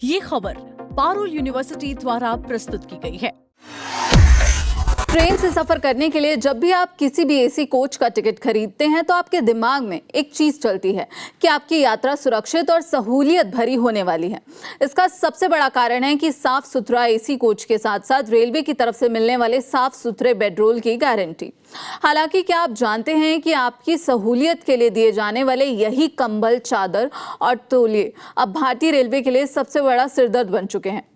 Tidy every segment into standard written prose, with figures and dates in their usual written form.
ये खबर पारुल यूनिवर्सिटी द्वारा प्रस्तुत की गई है। ट्रेन से सफर करने के लिए जब भी आप किसी भी एसी कोच का टिकट खरीदते हैं तो आपके दिमाग में एक चीज चलती है कि आपकी यात्रा सुरक्षित और सहूलियत भरी होने वाली है। इसका सबसे बड़ा कारण है कि साफ सुथरा एसी कोच के साथ साथ रेलवे की तरफ से मिलने वाले साफ सुथरे बेडरोल की गारंटी। हालांकि क्या आप जानते हैं कि आपकी सहूलियत के लिए दिए जाने वाले यही कंबल, चादर और तौलिए अब भारतीय रेलवे के लिए सबसे बड़ा सिरदर्द बन चुके हैं।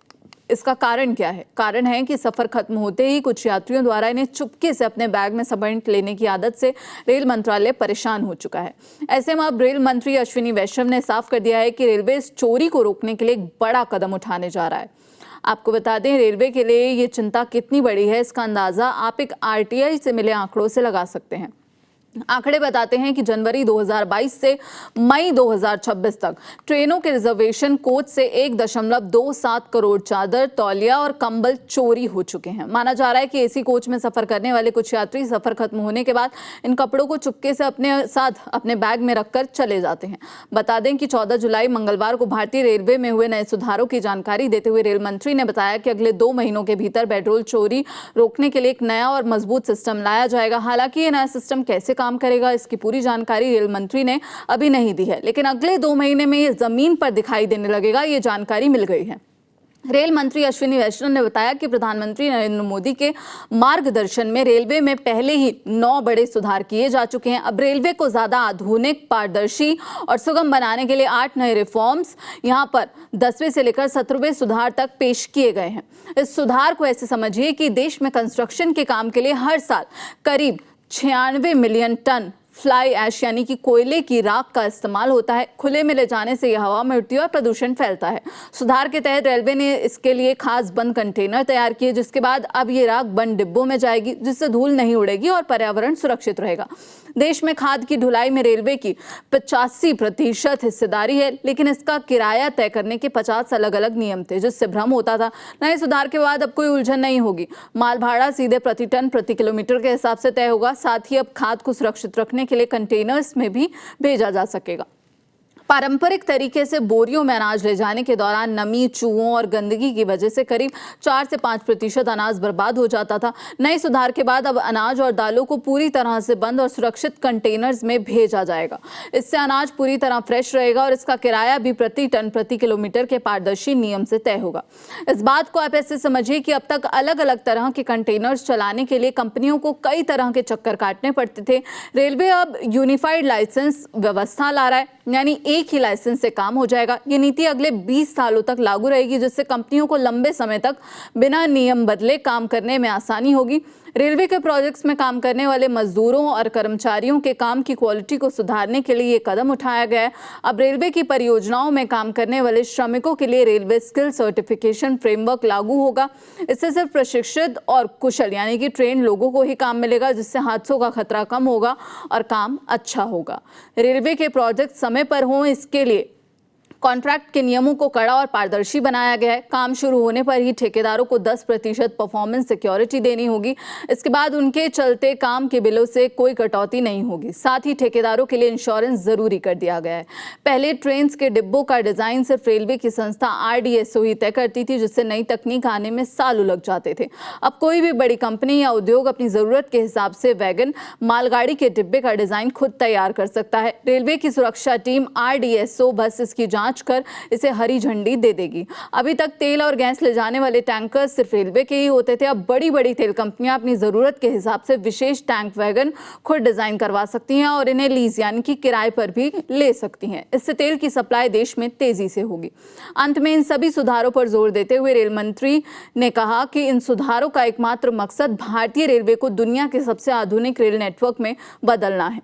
इसका कारण क्या है? कारण है कि सफर खत्म होते ही कुछ यात्रियों द्वारा इन्हें चुपके से अपने बैग में समेट लेने की आदत से रेल मंत्रालय परेशान हो चुका है। ऐसे में अब रेल मंत्री अश्विनी वैष्णव ने साफ कर दिया है कि रेलवे इस चोरी को रोकने के लिए एक बड़ा कदम उठाने जा रहा है। आपको बता दें, रेलवे के लिए ये चिंता कितनी बड़ी है, इसका अंदाजा आप एक आरटीआई से मिले आंकड़ों से लगा सकते हैं। आंकड़े बताते हैं कि जनवरी 2022 से मई 2026 तक ट्रेनों के रिजर्वेशन कोच से 1.27 करोड़ चादर, तौलिया और कंबल चोरी हो चुके हैं। माना जा रहा है कि एसी कोच में सफर करने वाले कुछ यात्री सफर खत्म होने के बाद इन कपड़ों को चुपके से अपने साथ अपने बैग में रखकर चले जाते हैं। बता दें कि 14 जुलाई मंगलवार को भारतीय रेलवे में हुए नए सुधारों की जानकारी देते हुए रेल मंत्री ने बताया कि अगले 2 महीनों के भीतर बेडरोल चोरी रोकने के लिए एक नया और मजबूत सिस्टम लाया जाएगा। हालांकि ये नया सिस्टम कैसे काम करेगा, इसकी पूरी जानकारी रेल मंत्री ने अभी नहीं दी है, लेकिन अगले 2 महीने में ये जमीन पर दिखाई देने लगेगा, ये जानकारी मिल गई है। रेल मंत्री अश्विनी वैष्णव ने बताया कि प्रधानमंत्री नरेंद्र मोदी के मार्गदर्शन में रेलवे में पहले ही 9 बड़े सुधार किए जा चुके हैं। अब रेलवे को ज्यादा आधुनिक, पारदर्शी और सुगम बनाने के लिए 8 नए रिफॉर्म्स यहां पर 10वें से लेकर 17वें सुधार तक पेश किए गए हैं। इस सुधार को ऐसे समझिए कि देश में कंस्ट्रक्शन के काम के लिए हर साल करीब 96 मिलियन टन फ्लाई ऐश यानी कि कोयले की राख का इस्तेमाल होता है। खुले में ले जाने से यह हवा में उड़ती है और प्रदूषण फैलता है। सुधार के तहत रेलवे ने इसके लिए खास बंद कंटेनर तैयार किए, जिसके बाद अब ये राख बंद डिब्बों में जाएगी, जिससे धूल नहीं उड़ेगी और पर्यावरण सुरक्षित रहेगा। देश में खाद की ढुलाई में रेलवे की 85% हिस्सेदारी है, लेकिन इसका किराया तय करने के 50 अलग अलग नियम थे, जिससे भ्रम होता था। नए सुधार के बाद अब कोई उलझन नहीं होगी। माल भाड़ा सीधे प्रति टन प्रति किलोमीटर के हिसाब से तय होगा। साथ ही अब खाद को सुरक्षित रखने के लिए कंटेनर्स में भी भेजा जा सकेगा। पारंपरिक तरीके से बोरियों में अनाज ले जाने के दौरान नमी, चूहों और गंदगी की वजह से करीब 4 से 5% अनाज बर्बाद हो जाता था। नए सुधार के बाद अब अनाज और दालों को पूरी तरह से बंद और सुरक्षित कंटेनर्स में भेजा जाएगा। इससे अनाज पूरी तरह फ्रेश रहेगा और इसका किराया भी प्रति टन प्रति किलोमीटर के पारदर्शी नियम से तय होगा। इस बात को आप ऐसे समझिए कि अब तक अलग अलग तरह के कंटेनर्स चलाने के लिए कंपनियों को कई तरह के चक्कर काटने पड़ते थे। रेलवे अब यूनिफाइड लाइसेंस व्यवस्था ला रहा है, यानी एक ही लाइसेंस से काम हो जाएगा। ये नीति अगले 20 सालों तक लागू रहेगी, जिससे कंपनियों को लंबे समय तक बिना नियम बदले काम करने में आसानी होगी। रेलवे के प्रोजेक्ट्स में काम करने वाले मजदूरों और कर्मचारियों के काम की क्वालिटी को सुधारने के लिए ये कदम उठाया गया है। अब रेलवे की परियोजनाओं में काम करने वाले श्रमिकों के लिए रेलवे स्किल सर्टिफिकेशन फ्रेमवर्क लागू होगा। इससे सिर्फ प्रशिक्षित और कुशल यानी कि ट्रेन लोगों को ही काम मिलेगा, जिससे हादसों का खतरा कम होगा और काम अच्छा होगा। रेलवे के प्रोजेक्ट समय पर हों, इसके लिए कॉन्ट्रैक्ट के नियमों को कड़ा और पारदर्शी बनाया गया है। काम शुरू होने पर ही ठेकेदारों को 10% परफॉर्मेंस सिक्योरिटी देनी होगी। इसके बाद उनके चलते काम के बिलों से कोई कटौती नहीं होगी। साथ ही ठेकेदारों के लिए इंश्योरेंस जरूरी कर दिया गया है। पहले ट्रेन के डिब्बों का डिजाइन सिर्फ रेलवे की संस्था RDSO ही तय करती थी, जिससे नई तकनीक आने में सालों लग जाते थे। अब कोई भी बड़ी कंपनी या उद्योग अपनी जरूरत के हिसाब से वैगन, मालगाड़ी के डिब्बे का डिजाइन खुद तैयार कर सकता है। रेलवे की सुरक्षा टीम RDSO बस इसकी जांच कर इसे हरी झंडी दे देगी। अभी तक तेल और गैस ले जाने वाले टैंकर सिर्फ रेलवे के ही होते थे। अब बड़ी बड़ी तेल कंपनियां अपनी जरूरत के हिसाब से विशेष टैंक वैगन खुद डिजाइन करवा सकती हैं और इन्हें लीज यानी कि किराए पर भी ले सकती हैं। इससे तेल की सप्लाई देश में तेजी से होगी। अंत में इन सभी सुधारों पर जोर देते हुए रेल मंत्री ने कहा कि इन सुधारों का एकमात्र मकसद भारतीय रेलवे को दुनिया के सबसे आधुनिक रेल नेटवर्क में बदलना है।